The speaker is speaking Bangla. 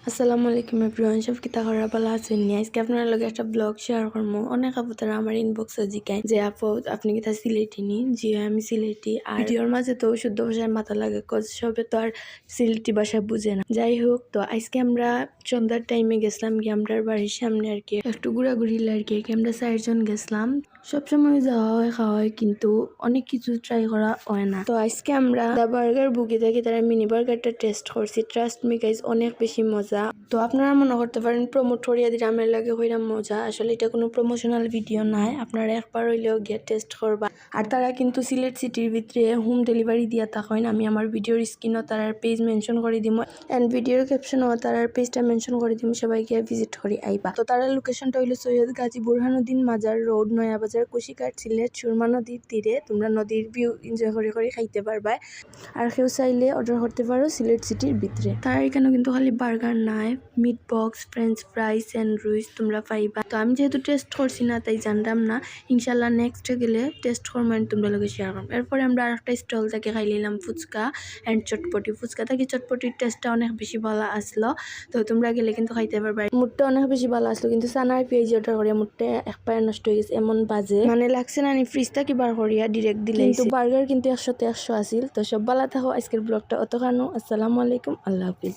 আসসালামু আলাইকুম এভরিওয়ান, সব কিতা করা ভালো আছেন নি? আজকে আপনার লগে একটা ব্লগ শেয়ার করবো। অনেক আপু তারা আমার ইনবক্সে জিজ্ঞাসা যে আপু আপনি কিতা সিলেটি নি? জি আমি সিলেটি। আর ভিডিওর মাঝে তো শুদ্ধ ভাষায় মাথা লাগে, কজ সবে তো আর সিলেটি ভাষা বুঝে না। যাই হোক, তো আজকে আমরা সন্ধ্যার টাইমে গেছিলাম কি আমরার বাড়ির সামনে আর কি একটু ঘোরাঘুরি আর কি আমরা 4 জন গেছিলাম। সবসময় যাওয়া হয় খাওয়া হয়, কিন্তু অনেক কিছু ট্রাই করা হয় না। তো আজকে আমরা দা বার্গার বুকি থেকে তারা মিনি বার্গারটা টেস্ট করছি। ট্রাস্ট মি গাইস, অনেক বেশি মজা। তো আপনারা মনে করতে পারেন প্রমোট করিয়া দিলে আমার লাগে হইলাম মজা, আসলে এটা কোনো প্রমোশনাল ভিডিও নয়। আপনারা একবার হইলেও গিয়ে টেস্ট করবা। আর তারা কিন্তু সিলেট সিটির ভিতরে হোম ডেলিভারি দিয়া থাকেন। আমি আমার ভিডিওর স্ক্রিনও তার পেজ মেনশন করে দিব এন্ড ভিডিওর ক্যাপশনও তার পেজটা মেনশন করে দিব, সবাই গিয়ে ভিজিট করে আইবা। তো তার লোকেশনটা হইলো সৈয়দ গাজী বুরহানুদ্দিন মাজার রোড, নয়াবাজার, কুশিকাট, সিলেট, সুরমা নদীর তীরে। তোমরা নদীর ভিউ এনজয় করে করে খাইতে পারবা। আর কেউ চাইলে অর্ডার করতে পারো সিলেট সিটির ভিতরে। তার এখানে কিন্তু খালি বার্গার নাই, meat box, French fry, sandwich তোমরা পাইবা। তো আমি যেহেতু টেস্ট করছি না তাই জানতাম না। ইনশাল্লাহ নেক্সট গেলে টেস্ট করবো and তোমরা লোকে শেয়ার করবো। এরপরে আমরা আরেকটা স্টল থেকে খাই নিলাম ফুচকা অ্যান্ড চটপটি। ফুচকা থেকে চটপটির টেস্টটা অনেক বেশি ভালো আসলো। তো তোমরা গেলে কিন্তু খাইতে পারবা। মুডটা অনেক বেশি ভালো আসলো, কিন্তু সানার পেঁয়াজ অর্ডার করিয়া মুডটা একবার নষ্ট হয়ে গেছে, এমন বাজে মানে লাগছে না। ফ্রিজটা কি বার করিয়া ডিরেক্ট দিলে, কিন্তু বার্গার কিন্তু 100-100 আসিল। তো সব ভালো থাকো। আজকের ব্লগটা অতখানো। আসসালামু আলাইকুম, আল্লাহ হাফিজ।